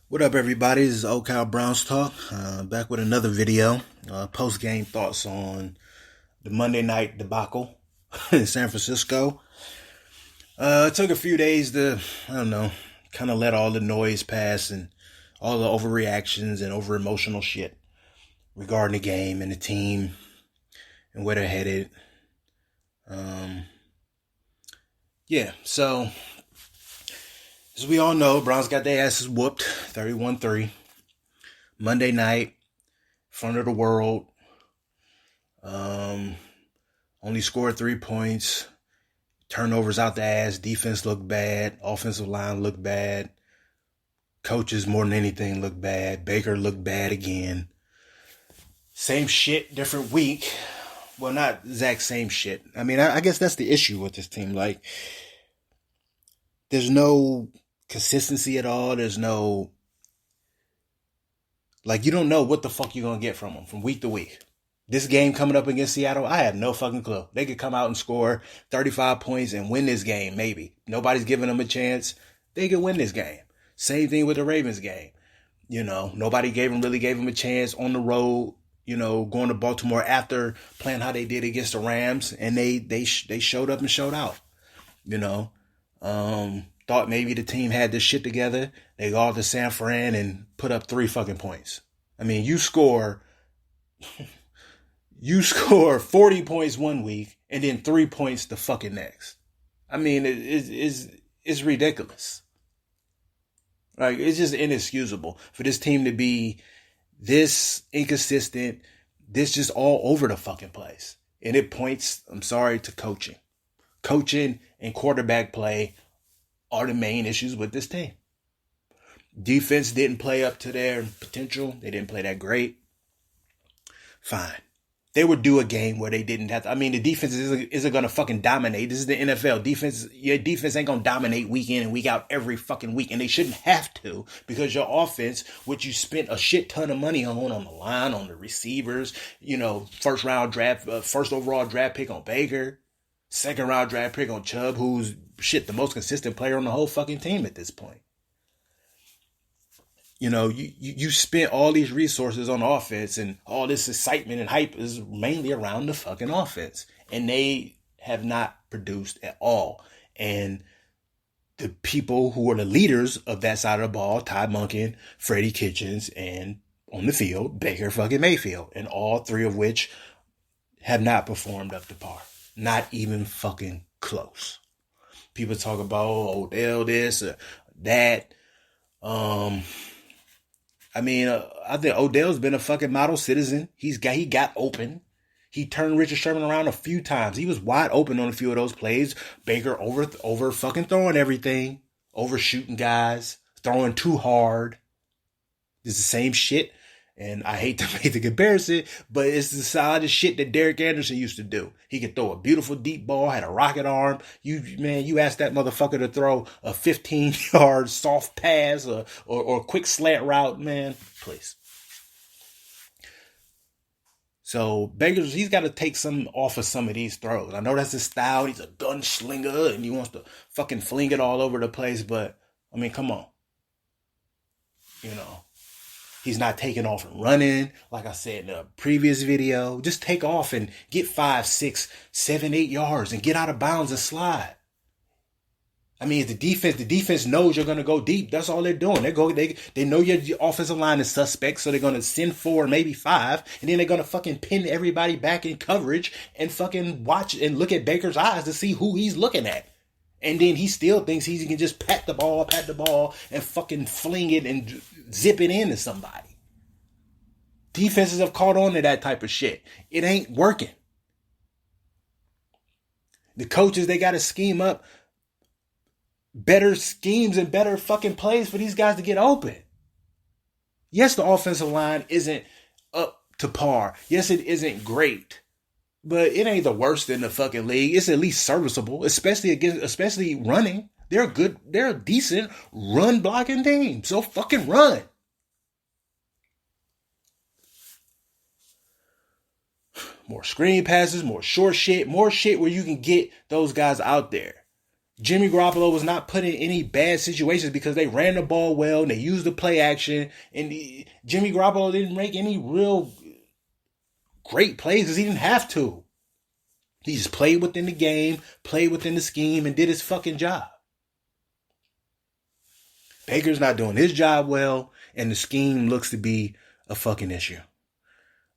What up, everybody? This is Old Cow Browns Talk. Back with another video. Post-game thoughts on the Monday night debacle in San Francisco. It took a few days to, kind of let all the noise pass and all the overreactions and over-emotional shit regarding the game and the team and where they're headed. So as we all know, Browns got their asses whooped 31-3. Monday night, in front of the world. Only scored 3 points. Turnovers out the ass. Defense looked bad. Offensive line looked bad. Coaches, more than anything, looked bad. Baker looked bad again. Same shit, different week. Well, not exact same shit. I mean, I guess that's the issue with this team. Like, there's no consistency at all. There's no... Like, you don't know what the fuck you're going to get from them from week to week. This game coming up against Seattle, I have no fucking clue. They could come out and score 35 points and win this game, maybe. Nobody's giving them a chance. They could win this game. Same thing with the Ravens game. Nobody really gave them a chance on the road, going to Baltimore after playing how they did against the Rams. And they showed up and showed out, Thought maybe the team had this shit together. They go out to San Fran and put up 3 fucking points. I mean, you score 40 points one week and then 3 points the fucking next. I mean, it's ridiculous. Like, it's just inexcusable for this team to be this inconsistent, this just all over the fucking place. And it points, I'm sorry, to coaching. Coaching and quarterback play are the main issues with this team. Defense didn't play up to their potential. They didn't play that great. Fine. They would do a game where they didn't have to. I mean, the defense isn't going to fucking dominate. This is the NFL. Your defense ain't going to dominate week in and week out every fucking week. And they shouldn't have to, because your offense, which you spent a shit ton of money on the line, on the receivers, first overall draft pick on Baker, second round draft pick on Chubb, who's the most consistent player on the whole fucking team at this point. You spent all these resources on offense, and all this excitement and hype is mainly around the fucking offense. And they have not produced at all. And the people who are the leaders of that side of the ball, Ty Monken, Freddie Kitchens, and on the field, Baker fucking Mayfield, and all 3 of which have not performed up to par. Not even fucking close. People talk about Odell this or that. I think Odell's been a fucking model citizen. He got open. He turned Richard Sherman around a few times. He was wide open on a few of those plays. Baker over fucking throwing everything, overshooting guys, throwing too hard. It's the same shit. And I hate to make the comparison, but it's the side of shit that Derek Anderson used to do. He could throw a beautiful deep ball, had a rocket arm. You asked that motherfucker to throw a 15-yard soft pass or a quick slant route, man, please. So Baker's, he's got to take some off of some of these throws. I know that's his style. He's a gunslinger and he wants to fucking fling it all over the place, but I mean, come on. He's not taking off and running. Like I said in the previous video, just take off and get 5, 6, 7, 8 yards and get out of bounds and slide. I mean, the defense knows you're going to go deep. That's all they're doing. They know your offensive line is suspect, so they're going to send 4, maybe 5, and then they're going to fucking pin everybody back in coverage and fucking watch and look at Baker's eyes to see who he's looking at. And then he still thinks he can just pat the ball, and fucking fling it and zip it into somebody. Defenses have caught on to that type of shit. It ain't working. The coaches, they got to scheme up better schemes and better fucking plays for these guys to get open. Yes, the offensive line isn't up to par. Yes, it isn't great. But it ain't the worst in the fucking league. It's at least serviceable, especially running. They're a decent run blocking team. So fucking run. More screen passes, more short shit, more shit where you can get those guys out there. Jimmy Garoppolo was not put in any bad situations because they ran the ball well and they used the play action. And Jimmy Garoppolo didn't make any real great plays because he didn't have to. He just played within the game, played within the scheme, and did his fucking job. Baker's not doing his job well, and the scheme looks to be a fucking issue.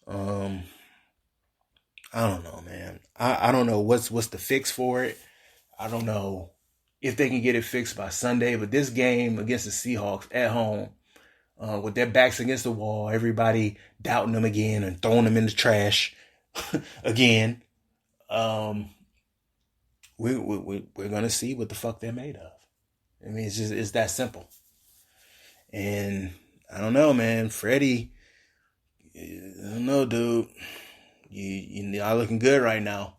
I don't know, man. I don't know what's the fix for it. I don't know if they can get it fixed by Sunday, but this game against the Seahawks at home, with their backs against the wall, everybody doubting them again and throwing them in the trash again, we're gonna see what the fuck they're made of. I mean, it's that simple. And I don't know, man. Freddie, I don't know, dude. You're not looking good right now.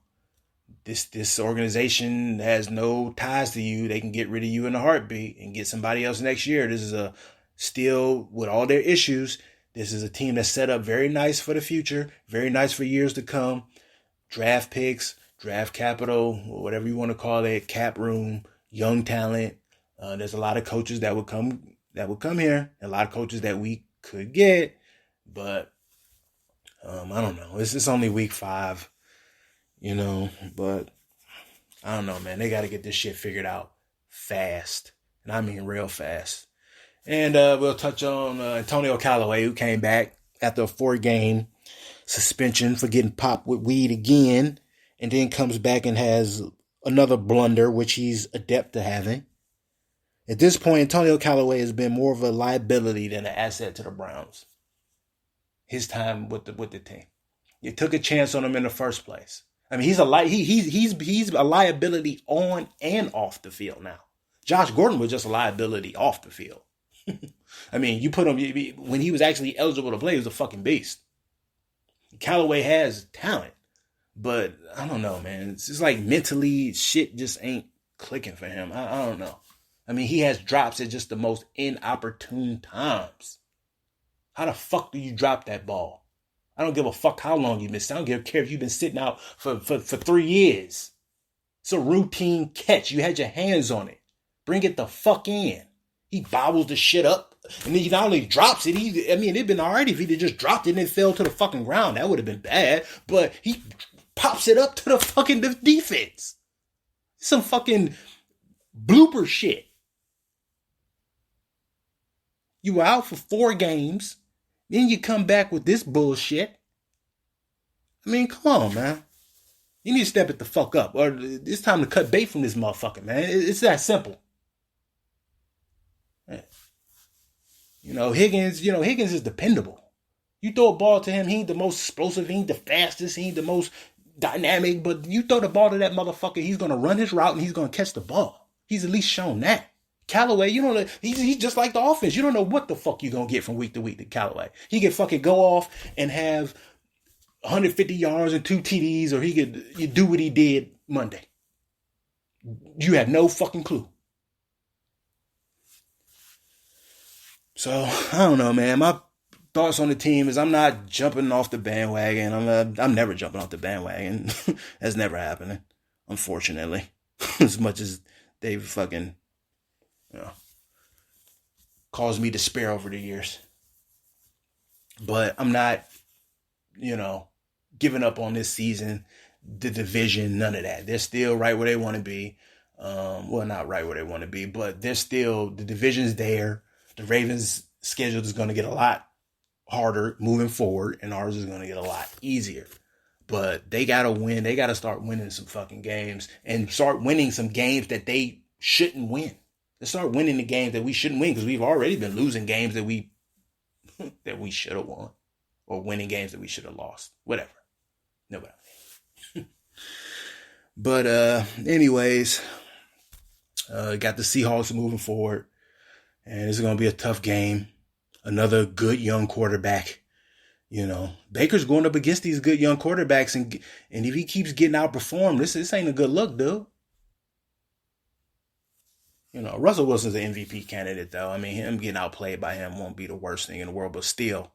This organization has no ties to you. They can get rid of you in a heartbeat and get somebody else next year. This is still, with all their issues, this is a team that's set up very nice for the future, very nice for years to come. Draft picks, draft capital, whatever you want to call it, cap room, young talent. There's a lot of coaches that would come here, a lot of coaches that we could get, but I don't know. It's only week 5. But I don't know, man. They got to get this shit figured out fast. And I mean real fast. And we'll touch on Antonio Callaway, who came back after a 4-game suspension for getting popped with weed again. And then comes back and has another blunder, which he's adept to having. At this point, Antonio Callaway has been more of a liability than an asset to the Browns. His time with the team. You took a chance on him in the first place. I mean, he's a liability on and off the field now. Josh Gordon was just a liability off the field. I mean, you put him when he was actually eligible to play, he was a fucking beast. Callaway has talent, but I don't know, man. It's just like mentally, shit just ain't clicking for him. I don't know. I mean, he has drops at just the most inopportune times. How the fuck do you drop that ball? I don't give a fuck how long you've been sitting. I don't care if you've been sitting out for 3 years. It's a routine catch. You had your hands on it. Bring it the fuck in. He bobbles the shit up. And then he not only drops it, it'd been alright if he'd just dropped it and it fell to the fucking ground. That would have been bad. But he pops it up to the fucking defense. Some fucking blooper shit. You were out for 4 games. Then you come back with this bullshit. I mean, come on, man. You need to step it the fuck up. Or it's time to cut bait from this motherfucker, man. It's that simple. Higgins is dependable. You throw a ball to him, he ain't the most explosive, he ain't the fastest, he ain't the most dynamic, but you throw the ball to that motherfucker, he's going to run his route and he's going to catch the ball. He's at least shown that. Callaway, you don't know, he's just like the offense. You don't know what the fuck you're going to get from week to week to Callaway. He could fucking go off and have 150 yards and 2 TDs, or you do what he did Monday. You have no fucking clue. So, I don't know, man. My thoughts on the team is I'm not jumping off the bandwagon. I'm never jumping off the bandwagon. That's never happening, unfortunately. As much as they've fucking caused me despair over the years. But I'm not, giving up on this season, the division, none of that. They're still right where they want to be. Well, not right where they want to be, but they're still, the division's there. The Ravens' schedule is going to get a lot harder moving forward, and ours is going to get a lot easier. But they got to win. They got to start winning some fucking games and start winning some games that they shouldn't win. Let's start winning the games that we shouldn't win, because we've already been losing games that we should have won, or winning games that we should have lost. Whatever. Nobody. But anyways, got the Seahawks moving forward, and it's going to be a tough game. Another good young quarterback. Baker's going up against these good young quarterbacks, and if he keeps getting outperformed, this ain't a good look, dude. Russell Wilson's an MVP candidate, though. I mean, him getting outplayed by him won't be the worst thing in the world, but still,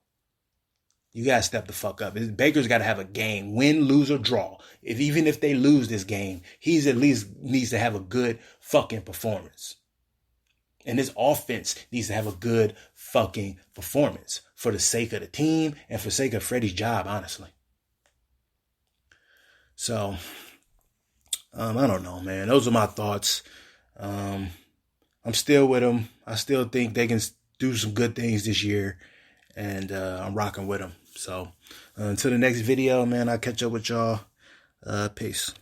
You got to step the fuck up. Baker's got to have a game, win, lose, or draw. Even if they lose this game, he's at least needs to have a good fucking performance. And this offense needs to have a good fucking performance for the sake of the team and for the sake of Freddie's job, honestly. So, I don't know, man. Those are my thoughts. I'm still with them. I still think they can do some good things this year. And I'm rocking with them. So until the next video, man, I'll catch up with y'all. Peace.